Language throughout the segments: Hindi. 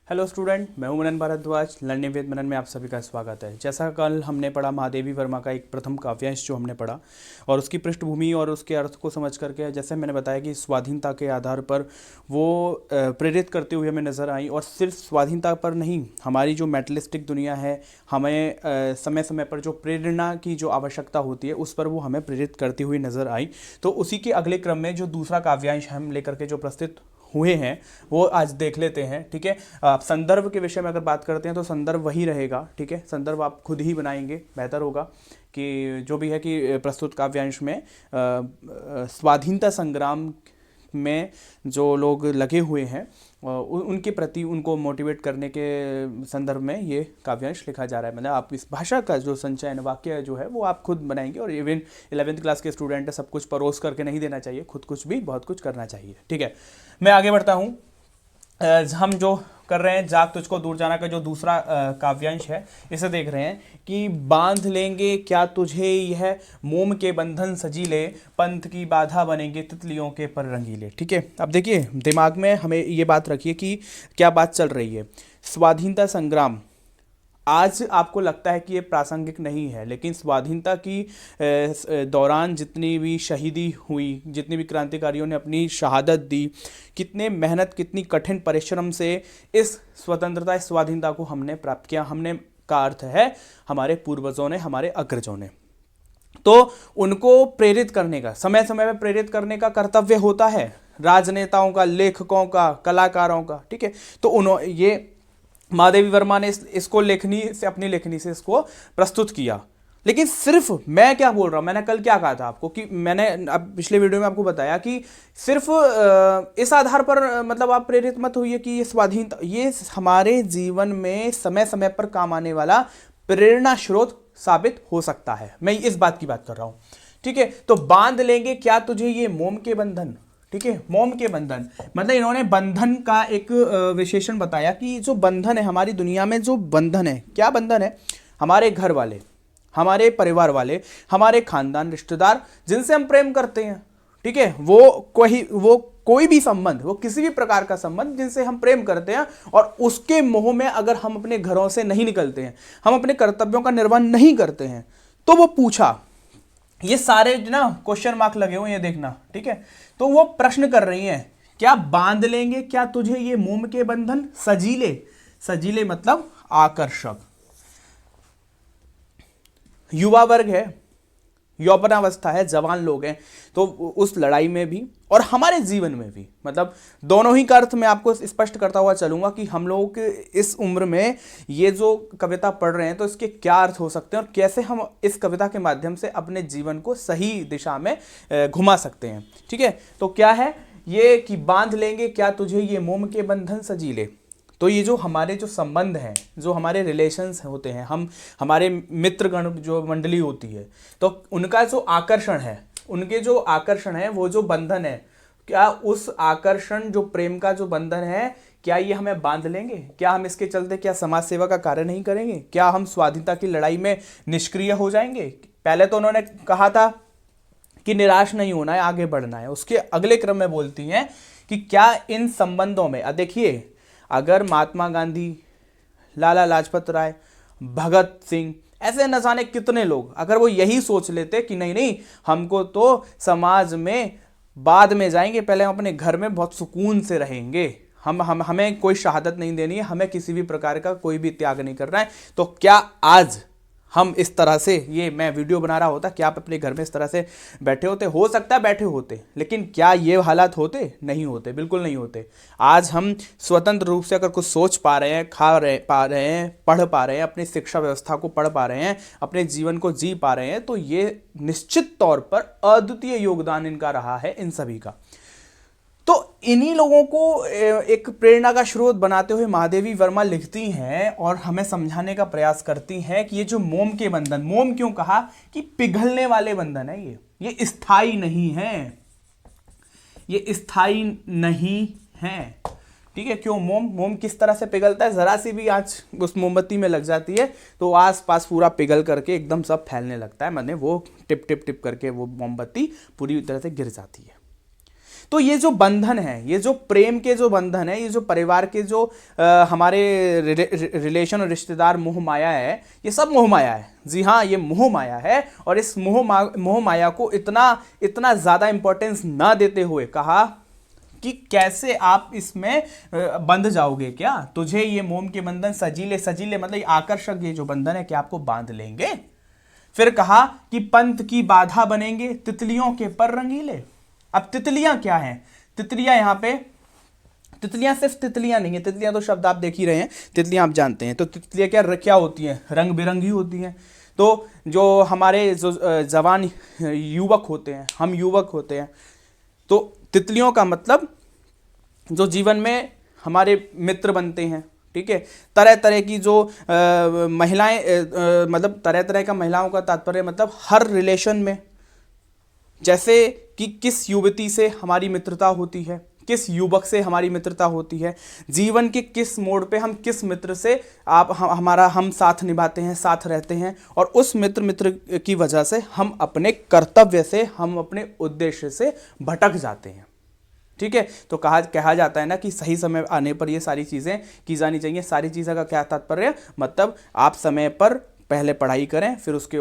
हेलो स्टूडेंट, मैं हूं मनन भारद्वाज। लर्निंग विद मनन में आप सभी का स्वागत है। जैसा कल हमने पढ़ा महादेवी वर्मा का एक प्रथम काव्यांश जो हमने पढ़ा और उसकी पृष्ठभूमि और उसके अर्थ को समझ करके, जैसे मैंने बताया कि स्वाधीनता के आधार पर वो प्रेरित करते हुए हमें नज़र आई। और सिर्फ स्वाधीनता पर नहीं, हमारी जो मेटलिस्टिक दुनिया है, हमें समय समय पर जो प्रेरणा की जो आवश्यकता होती है उस पर वो हमें प्रेरित करती हुई नज़र आई। तो उसी के अगले क्रम में जो दूसरा काव्यांश हम लेकर के जो प्रस्तुत हुए हैं वो आज देख लेते हैं। ठीक है, आप संदर्भ के विषय में अगर बात करते हैं तो संदर्भ वही रहेगा। ठीक है, संदर्भ आप खुद ही बनाएंगे, बेहतर होगा कि जो भी है कि प्रस्तुत काव्यांश में स्वाधीनता संग्राम में जो लोग लगे हुए हैं उनके प्रति उनको मोटिवेट करने के संदर्भ में ये काव्यांश लिखा जा रहा है। मतलब आप इस भाषा का जो संचयन वाक्य जो है वो आप खुद बनाएंगे। और इवन 11वीं क्लास के स्टूडेंट है, सब कुछ परोस करके नहीं देना चाहिए, खुद कुछ भी बहुत कुछ करना चाहिए। ठीक है, मैं आगे बढ़ता हूँ। हम जो कर रहे हैं जाग तुझको दूर जाना का जो दूसरा काव्यांश है, इसे देख रहे हैं कि बांध लेंगे क्या तुझे यह मोम के बंधन सजीले, पंथ की बाधा बनेंगे तितलियों के पर रंगीले। ठीक है, अब देखिए दिमाग में हमें ये बात रखिए कि क्या बात चल रही है। स्वाधीनता संग्राम आज आपको लगता है कि ये प्रासंगिक नहीं है, लेकिन स्वाधीनता की दौरान जितनी भी शहीदी हुई, जितनी भी क्रांतिकारियों ने अपनी शहादत दी, कितने मेहनत, कितनी कठिन परिश्रम से इस स्वतंत्रता, इस स्वाधीनता को हमने प्राप्त किया। हमने का अर्थ है हमारे पूर्वजों ने, हमारे अग्रजों ने। तो उनको प्रेरित करने का, समय समय में प्रेरित करने का कर्तव्य होता है राजनेताओं का, लेखकों का, कलाकारों का। ठीक है, तो उन्होंने ये महादेवी वर्मा ने इसको लेखनी से, अपनी लेखनी से इसको प्रस्तुत किया। लेकिन सिर्फ मैं क्या बोल रहा हूं, मैंने कल क्या कहा था आपको कि मैंने अब पिछले वीडियो में आपको बताया कि सिर्फ इस आधार पर मतलब आप प्रेरित मत होइए कि ये स्वाधीनता, ये हमारे जीवन में समय समय पर काम आने वाला प्रेरणा स्रोत साबित हो सकता है। मैं इस बात की बात कर रहा हूं। ठीक है, तो बांध लेंगे क्या तुझे ये मोम के बंधन। ठीक है, मोम के बंधन मतलब इन्होंने बंधन का एक विशेषण बताया कि जो बंधन है हमारी दुनिया में, जो बंधन है, क्या बंधन है? हमारे घर वाले, हमारे परिवार वाले, हमारे खानदान, रिश्तेदार जिनसे हम प्रेम करते हैं। ठीक है, वो कोई भी संबंध, वो किसी भी प्रकार का संबंध जिनसे हम प्रेम करते हैं, और उसके मोह में अगर हम अपने घरों से नहीं निकलते हैं, हम अपने कर्तव्यों का निर्वहन नहीं करते हैं, तो वो पूछा, ये सारे ना क्वेश्चन मार्क लगे हुए हैं, देखना। ठीक है, तो वो प्रश्न कर रही हैं, क्या बांध लेंगे क्या तुझे ये मोम के बंधन सजीले। सजीले मतलब आकर्षक। युवा वर्ग है, यौवनावस्था है, जवान लोग हैं, तो उस लड़ाई में भी और हमारे जीवन में भी, मतलब दोनों ही का अर्थ मैं आपको स्पष्ट करता हुआ चलूंगा कि हम लोग इस उम्र में ये जो कविता पढ़ रहे हैं तो इसके क्या अर्थ हो सकते हैं और कैसे हम इस कविता के माध्यम से अपने जीवन को सही दिशा में घुमा सकते हैं। ठीक है, तो क्या है ये कि बांध लेंगे क्या तुझे ये मोम के बंधन सजीले। तो ये जो हमारे जो संबंध हैं, जो हमारे रिलेशंस होते हैं, हम हमारे मित्रगण जो मंडली होती है, तो उनका जो आकर्षण है, उनके जो आकर्षण है, वो जो बंधन है, क्या उस आकर्षण जो प्रेम का जो बंधन है, क्या ये हमें बांध लेंगे? क्या हम इसके चलते क्या समाज सेवा का कार्य नहीं करेंगे? क्या हम स्वाधीनता की लड़ाई में निष्क्रिय हो जाएंगे? पहले तो उन्होंने कहा था कि निराश नहीं होना है, आगे बढ़ना है। उसके अगले क्रम में बोलती हैं कि क्या इन संबंधों में, देखिए अगर महात्मा गांधी, लाला लाजपत राय, भगत सिंह, ऐसे न जाने कितने लोग, अगर वो यही सोच लेते कि नहीं नहीं हमको तो समाज में बाद में जाएंगे, पहले हम अपने घर में बहुत सुकून से रहेंगे, हमें कोई शहादत नहीं देनी है, हमें किसी भी प्रकार का कोई भी त्याग नहीं करना है, तो क्या आज हम इस तरह से ये मैं वीडियो बना रहा होता, क्या आप अपने घर में इस तरह से बैठे होते? हो सकता है बैठे होते, लेकिन क्या ये हालात होते? नहीं होते, बिल्कुल नहीं होते। आज हम स्वतंत्र रूप से अगर कुछ सोच पा रहे हैं, पा रहे हैं, पढ़ पा रहे हैं, अपनी शिक्षा व्यवस्था को पढ़ पा रहे हैं, अपने जीवन को जी पा रहे हैं, तो ये निश्चित तौर पर अद्वितीय योगदान इनका रहा है, इन सभी का। तो इन्हीं लोगों को एक प्रेरणा का स्रोत बनाते हुए महादेवी वर्मा लिखती हैं और हमें समझाने का प्रयास करती हैं कि ये जो मोम के बंधन, मोम क्यों कहा कि पिघलने वाले बंधन है, ये स्थायी नहीं है, ये स्थायी नहीं है। ठीक है, क्यों? मोम किस तरह से पिघलता है? जरा सी भी आंच उस मोमबत्ती में लग जाती है तो आस पास पूरा पिघल करके एकदम सब फैलने लगता है, माने वो टिप टिप टिप करके वो मोमबत्ती पूरी तरह से गिर जाती है। तो ये जो बंधन है, ये जो प्रेम के जो बंधन है, ये जो परिवार के जो हमारे रिलेशन और रिश्तेदार मोह माया है, ये सब मोह माया है। जी हाँ, ये मोह माया है। और इस मोह माया को इतना इतना ज़्यादा इंपॉर्टेंस ना देते हुए कहा कि कैसे आप इसमें बंध जाओगे, क्या तुझे ये मोम के बंधन सजीले सजीले मतलब आकर्षक ये जो बंधन है क्या आपको बांध लेंगे। फिर कहा कि पंथ की बाधा बनेंगे तितलियों के पर रंगीले। अब तितलियां क्या हैं? तितलियां यहां पे, तितलियां सिर्फ तितलियां नहीं है, तितलियां तो शब्द आप देख ही रहे हैं, तितलियां आप जानते हैं। तो तितलियां क्या होती हैं? रंग बिरंगी होती हैं। तो जो हमारे जो जवान युवक होते हैं, हम युवक होते हैं, तो तितलियों का मतलब जो जीवन में हमारे मित्र बनते हैं, ठीक है। तरह तरह की जो महिलाएं, मतलब तरह तरह का महिलाओं का तात्पर्य मतलब हर रिलेशन में, जैसे कि किस युवती से हमारी मित्रता होती है, किस युवक से हमारी मित्रता होती है, जीवन के किस मोड़ पे हम किस मित्र से हमारा हम साथ निभाते हैं, साथ रहते हैं, और उस मित्र की वजह से हम अपने कर्तव्य से, हम अपने उद्देश्य से भटक जाते हैं, ठीक है। तो कहा जाता है ना कि सही समय आने पर ये सारी चीज़ें की जानी चाहिए। सारी चीज़ों का क्या तात्पर्य? मतलब आप समय पर पहले पढ़ाई करें, फिर उसके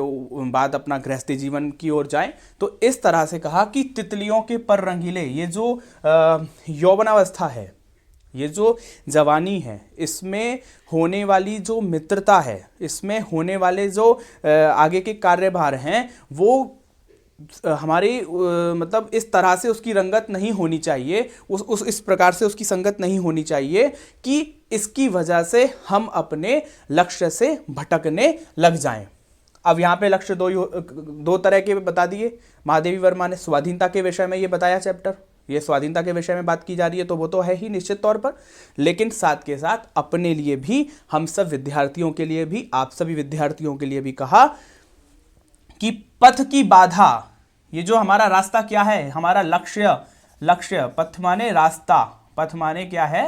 बाद अपना गृहस्थी जीवन की ओर जाएं। तो इस तरह से कहा कि तितलियों के पर रंगीले, ये जो यौवनावस्था है, ये जो जवानी है, इसमें होने वाली जो मित्रता है, इसमें होने वाले जो आगे के कार्यभार हैं, वो हमारी मतलब इस तरह से उसकी रंगत नहीं होनी चाहिए, इस प्रकार से उसकी संगत नहीं होनी चाहिए कि इसकी वजह से हम अपने लक्ष्य से भटकने लग जाएं। अब यहाँ पे लक्ष्य दो तरह के बता दिए महादेवी वर्मा ने। स्वाधीनता के विषय में ये बताया चैप्टर, ये स्वाधीनता के विषय में बात की जा रही है, तो वो तो है ही निश्चित तौर पर, लेकिन साथ के साथ अपने लिए भी, हम सब विद्यार्थियों के लिए भी, आप सभी विद्यार्थियों के लिए भी कहा कि पथ की बाधा, ये जो हमारा रास्ता क्या है, हमारा लक्ष्य पथ माने रास्ता, पथ माने क्या है?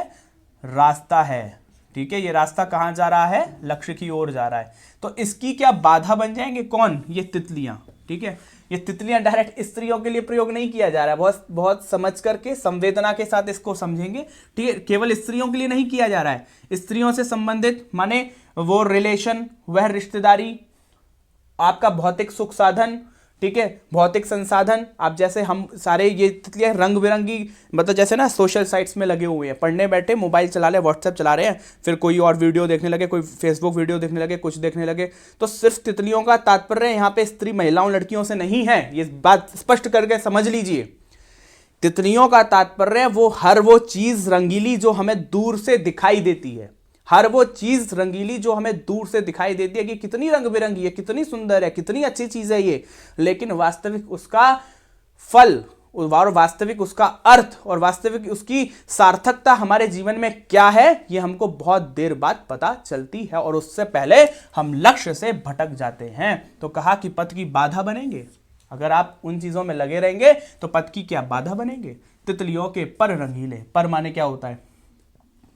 रास्ता है, ठीक है। ये रास्ता कहाँ जा रहा है? लक्ष्य की ओर जा रहा है। तो इसकी क्या बाधा बन जाएंगे? कौन? ये तितलियां, ठीक है। ये तितलियां डायरेक्ट स्त्रियों के लिए प्रयोग नहीं किया जा रहा है, बहुत बहुत समझ करके संवेदना के साथ इसको समझेंगे, ठीक है। केवल स्त्रियों के लिए नहीं किया जा रहा है, स्त्रियों से संबंधित माने वो रिलेशन, वह रिश्तेदारी, आपका भौतिक सुख साधन, ठीक है, भौतिक संसाधन। आप जैसे हम सारे ये तितलियां रंग बिरंगी, मतलब जैसे ना सोशल साइट्स में लगे हुए हैं, पढ़ने बैठे मोबाइल चला रहे, व्हाट्सएप चला रहे हैं, फिर कोई और वीडियो देखने लगे, कोई फेसबुक वीडियो देखने लगे, कुछ देखने लगे। तो सिर्फ तितलियों का तात्पर्य यहाँ पे स्त्री महिलाओं लड़कियों से नहीं है, ये बात स्पष्ट करके समझ लीजिए। तितलियों का तात्पर्य वो हर वो चीज रंगीली जो हमें दूर से दिखाई देती है, हर वो चीज रंगीली जो हमें दूर से दिखाई देती है कि कितनी रंग बिरंगी है, कितनी सुंदर है, कितनी अच्छी चीज है ये, लेकिन वास्तविक उसका फल और वास्तविक उसका अर्थ और वास्तविक उसकी सार्थकता हमारे जीवन में क्या है, ये हमको बहुत देर बाद पता चलती है, और उससे पहले हम लक्ष्य से भटक जाते हैं। तो कहा कि पथ की बाधा बनेंगे, अगर आप उन चीजों में लगे रहेंगे तो पथ की क्या बाधा बनेंगे? तितलियों के पर रंगीले, पर माने क्या होता है?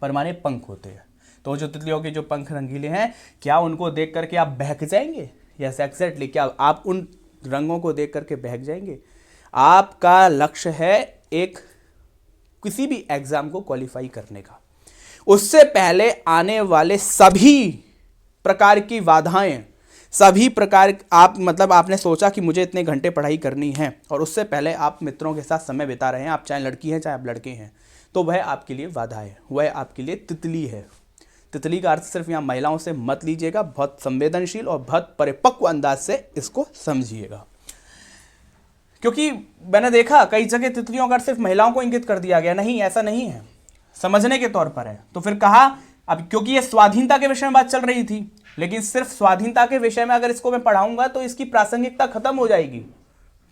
पर माने पंख होते हैं। तो जो तितलियों के जो पंख रंगीले हैं, क्या उनको देख करके आप बहक जाएंगे? यस एग्जैक्टली, क्या आप उन रंगों को देख करके बहक जाएंगे? आपका लक्ष्य है एक किसी भी एग्जाम को क्वालिफाई करने का, उससे पहले आने वाले सभी प्रकार की बाधाएं, सभी प्रकार आप मतलब आपने सोचा कि मुझे इतने घंटे पढ़ाई करनी है, और उससे पहले आप मित्रों के साथ समय बिता रहे हैं, आप चाहे लड़की हैं चाहे आप लड़के हैं, तो वह आपके लिए बाधा है, वह आपके लिए तितली है। तितली का अर्थ सिर्फ यहाँ महिलाओं से मत लीजिएगा, बहुत संवेदनशील और बहुत परिपक्व अंदाज से इसको समझिएगा, क्योंकि मैंने देखा कई जगह तितलियों का अर्थ सिर्फ महिलाओं को इंगित कर दिया गया। नहीं, ऐसा नहीं है, समझने के तौर पर है। तो फिर कहा, अब क्योंकि ये स्वाधीनता के विषय में बात चल रही थी, लेकिन सिर्फ स्वाधीनता के विषय में अगर इसको मैं पढ़ाऊंगा तो इसकी प्रासंगिकता खत्म हो जाएगी,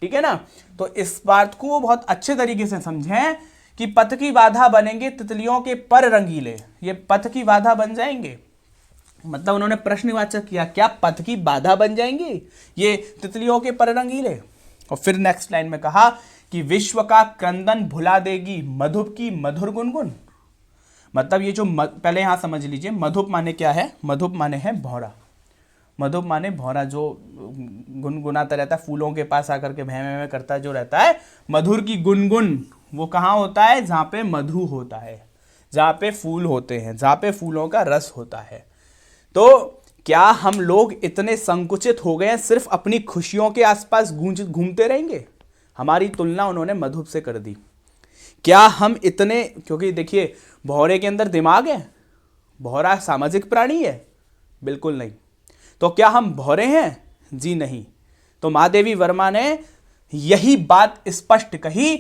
ठीक है ना। तो इस बात को बहुत अच्छे तरीके से समझें कि पथ की बाधा बनेंगे तितलियों के पर रंगीले, ये पथ की बाधा बन जाएंगे, मतलब उन्होंने प्रश्नवाचक किया, क्या पथ की बाधा बन जाएंगे ये तितलियों के पर रंगीले। और फिर नेक्स्ट लाइन में कहा कि विश्व का क्रंदन भुला देगी मधुप की मधुर गुनगुन। मतलब ये जो पहले यहां समझ लीजिए, मधुप माने क्या है? मधुप माने है भौरा, मधुप माने भौरा, जो गुनगुनाता रहता है, फूलों के पास आकर के भैं भैं करता है जो रहता है। मधुर की गुनगुन वो कहाँ होता है? जहाँ पे मधु होता है, जहाँ पे फूल होते हैं, जहाँ पे फूलों का रस होता है। तो क्या हम लोग इतने संकुचित हो गए हैं, सिर्फ अपनी खुशियों के आसपास घूमते रहेंगे? हमारी तुलना उन्होंने मधुप से कर दी। क्या हम इतने, क्योंकि देखिए भौरे के अंदर दिमाग है, भौरा सामाजिक प्राणी है? बिल्कुल नहीं। तो क्या हम भौरे हैं? जी नहीं। तो महादेवी वर्मा ने यही बात स्पष्ट कही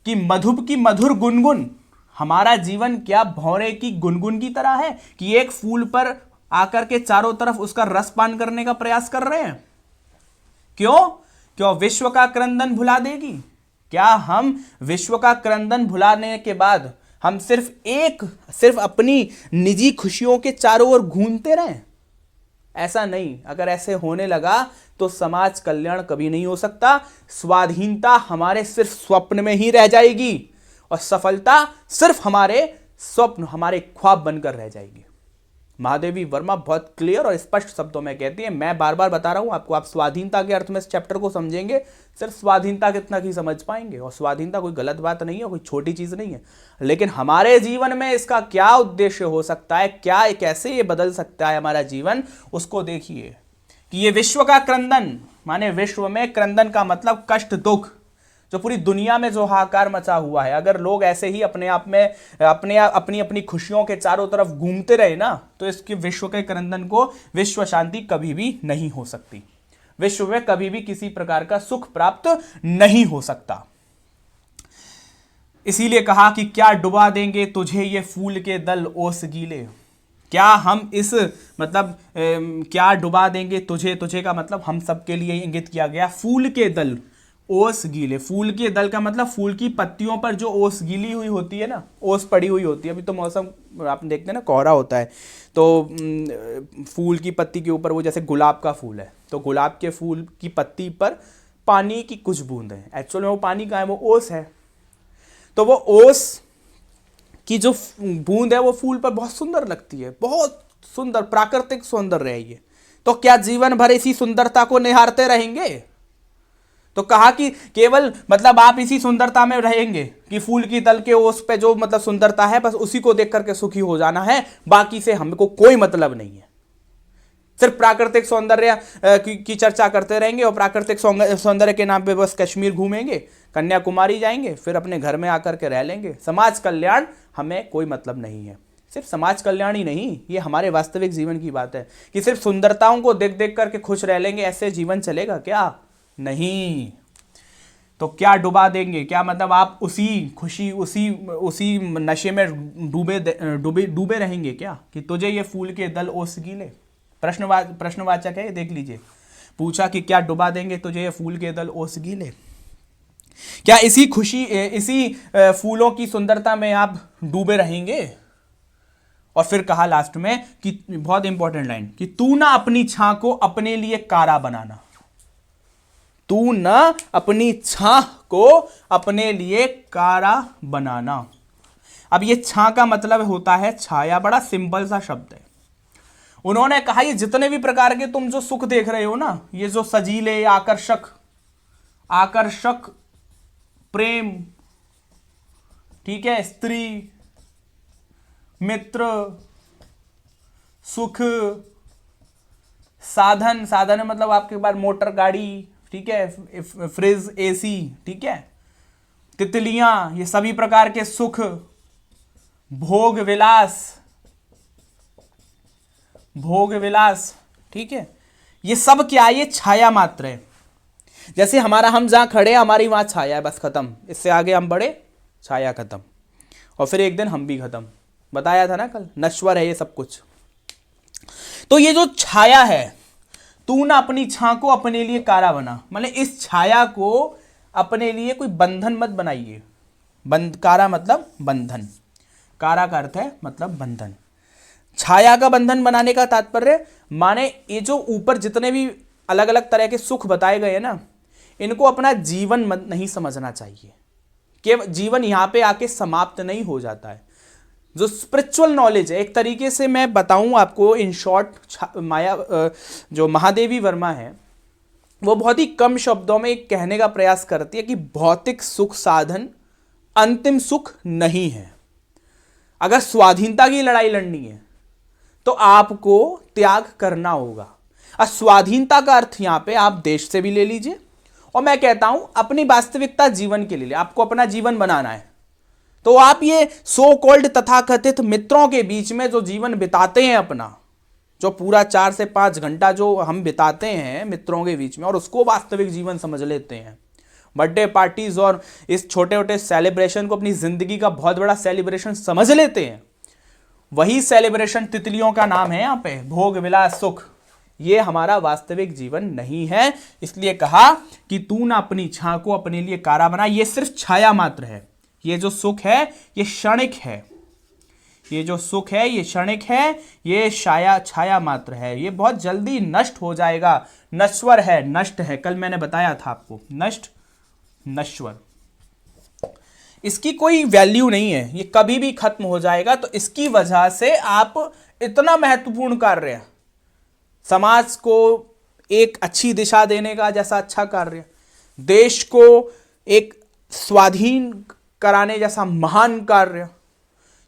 कि मधुप की मधुर गुनगुन, हमारा जीवन क्या भौरे की गुनगुन की तरह है कि एक फूल पर आकर के चारों तरफ उसका रस पान करने का प्रयास कर रहे हैं? क्यों विश्व का क्रंदन भुला देगी? क्या हम विश्व का क्रंदन भुलाने के बाद हम सिर्फ अपनी निजी खुशियों के चारों ओर घूमते रहें? ऐसा नहीं। अगर ऐसे होने लगा तो समाज कल्याण कभी नहीं हो सकता। स्वाधीनता हमारे सिर्फ स्वप्न में ही रह जाएगी और सफलता सिर्फ हमारे स्वप्न, हमारे ख्वाब बनकर रह जाएगी। महादेवी वर्मा बहुत क्लियर और स्पष्ट शब्दों में कहती है। मैं बार बार बता रहा हूं आपको, आप स्वाधीनता के अर्थ में इस चैप्टर को समझेंगे, सिर्फ स्वाधीनता कितना ही समझ पाएंगे। और स्वाधीनता कोई गलत बात नहीं है, कोई छोटी चीज नहीं है, लेकिन हमारे जीवन में इसका क्या उद्देश्य हो सकता है, क्या कैसे ये बदल सकता है हमारा जीवन, उसको देखिए। कि ये विश्व का क्रंदन माने विश्व में क्रंदन का मतलब कष्ट, दुख, जो पूरी दुनिया में जो हाहाकार मचा हुआ है, अगर लोग ऐसे ही अपने आप में अपनी अपनी खुशियों के चारों तरफ घूमते रहे ना, तो इसके विश्व के क्रंदन को, विश्व शांति कभी भी नहीं हो सकती। विश्व में कभी भी किसी प्रकार का सुख प्राप्त नहीं हो सकता। इसीलिए कहा कि क्या डुबा देंगे तुझे ये फूल के दल ओस गीले। क्या हम इस मतलब क्या डुबा देंगे तुझे का मतलब हम सबके लिए इंगित किया गया। फूल के दल ओस गीले, फूल के दल का मतलब फूल की पत्तियों पर जो ओस गीली हुई होती है ना, ओस पड़ी हुई होती है। अभी तो मौसम आप देखते हैं ना, कोहरा होता है, तो फूल की पत्ती के ऊपर वो, जैसे गुलाब का फूल है तो गुलाब के फूल की पत्ती पर पानी की कुछ बूंद है, एक्चुअल में वो पानी का है, वो ओस है। तो वो ओस की जो बूंद है वो फूल पर बहुत सुंदर लगती है, बहुत सुंदर प्राकृतिक सौंदर्य है ये। तो क्या जीवन भर इसी सुंदरता को निहारते रहेंगे? तो कहा कि केवल मतलब आप इसी सुंदरता में रहेंगे कि फूल की दल के ओस पे जो मतलब सुंदरता है, बस उसी को देख करके सुखी हो जाना है, बाकी से हमको कोई मतलब नहीं है। सिर्फ प्राकृतिक सौंदर्य की चर्चा करते रहेंगे और प्राकृतिक सौंदर्य के नाम पे बस कश्मीर घूमेंगे, कन्याकुमारी जाएंगे, फिर अपने घर में आकर के रह लेंगे। समाज कल्याण हमें कोई मतलब नहीं है। सिर्फ समाज कल्याण ही नहीं, ये हमारे वास्तविक जीवन की बात है कि सिर्फ सुंदरताओं को देख देख करके खुश रह लेंगे, ऐसे जीवन चलेगा क्या? नहीं। तो क्या डुबा देंगे, क्या मतलब आप उसी खुशी उसी नशे में डूबे रहेंगे क्या कि तुझे ये फूल के दल ओस गीले। प्रश्नवाचक है, देख लीजिए। पूछा कि क्या डुबा देंगे तुझे ये फूल के दल ओस गीले। क्या इसी खुशी, इसी फूलों की सुंदरता में आप डूबे रहेंगे? और फिर कहा लास्ट में कि बहुत इंपॉर्टेंट लाइन, कि तू ना अपनी छां को अपने लिए कारा बनाना। तू न अपनी छां को अपने लिए कारा बनाना। अब ये छां का मतलब होता है छाया, बड़ा सिंपल सा शब्द है। उन्होंने कहा ये जितने भी प्रकार के तुम जो सुख देख रहे हो ना, ये जो सजीले आकर्षक प्रेम, ठीक है, स्त्री, मित्र, सुख, साधन मतलब आपके पास मोटर गाड़ी, ठीक है, फ्रिज, एसी, ठीक है, तितलियां, ये सभी प्रकार के सुख, भोग विलास, ठीक है, ये सब क्या है? ये छाया मात्र है। जैसे हम जहां खड़े हैं, हमारी वहां छाया है, बस खत्म। इससे आगे हम बढ़े, छाया खत्म, और फिर एक दिन हम भी खत्म। बताया था ना कल, नश्वर है ये सब कुछ। तो ये जो छाया है, तू ना अपनी छां को अपने लिए कारा बना, मतलब इस छाया को अपने लिए कोई बंधन मत बनाइए। कारा मतलब बंधन, कारा का अर्थ है मतलब बंधन। छाया का बंधन बनाने का तात्पर्य माने ये जो ऊपर जितने भी अलग अलग तरह के सुख बताए गए हैं ना, इनको अपना जीवन नहीं समझना चाहिए। कि जीवन यहां पे आके समाप्त नहीं हो जाता है। जो स्पिरिचुअल नॉलेज है, एक तरीके से मैं बताऊं आपको इन शॉर्ट, जो महादेवी वर्मा है वो बहुत ही कम शब्दों में कहने का प्रयास करती है कि भौतिक सुख साधन अंतिम सुख नहीं है। अगर स्वाधीनता की लड़ाई लड़नी है तो आपको त्याग करना होगा। और स्वाधीनता का अर्थ यहां पे आप देश से भी ले लीजिए, और मैं कहता हूं अपनी वास्तविकता जीवन के लिए, आपको अपना जीवन बनाना है तो आप ये सो कॉल्ड तथाकथित मित्रों के बीच में जो जीवन बिताते हैं अपना, जो पूरा 4 से 5 घंटा जो हम बिताते हैं मित्रों के बीच में और उसको वास्तविक जीवन समझ लेते हैं, बर्थडे पार्टीज और इस छोटे छोटे सेलिब्रेशन को अपनी जिंदगी का बहुत बड़ा सेलिब्रेशन समझ लेते हैं, वही सेलिब्रेशन तितलियों का नाम है यहाँ पे, भोग विलास सुख। ये हमारा वास्तविक जीवन नहीं है। इसलिए कहा कि तू ना अपनी छां को अपने लिए कारा बना। ये सिर्फ छाया मात्र है। ये जो सुख है ये क्षणिक है, ये जो सुख है ये क्षणिक है, ये छाया मात्र है, ये बहुत जल्दी नष्ट हो जाएगा, नश्वर है, नष्ट है। कल मैंने बताया था आपको, नष्ट नश्वर, इसकी कोई वैल्यू नहीं है, ये कभी भी खत्म हो जाएगा। तो इसकी वजह से आप इतना महत्वपूर्ण कार्य, समाज को एक अच्छी दिशा देने का जैसा अच्छा कार्य, देश को एक स्वाधीन कराने जैसा महान कार्य,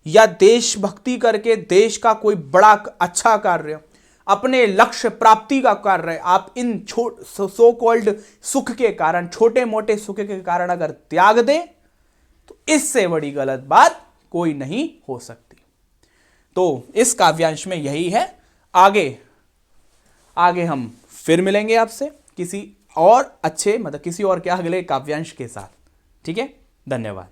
या देशभक्ति करके देश का कोई बड़ा अच्छा कार्य, अपने लक्ष्य प्राप्ति का कार्य, आप इन सो कॉल्ड सुख के कारण, छोटे मोटे सुख के कारण अगर त्याग दें तो इससे बड़ी गलत बात कोई नहीं हो सकती। तो इस काव्यांश में यही है। आगे हम फिर मिलेंगे आपसे किसी और अच्छे, मतलब किसी और के अगले काव्यांश के साथ। ठीक है, धन्यवाद।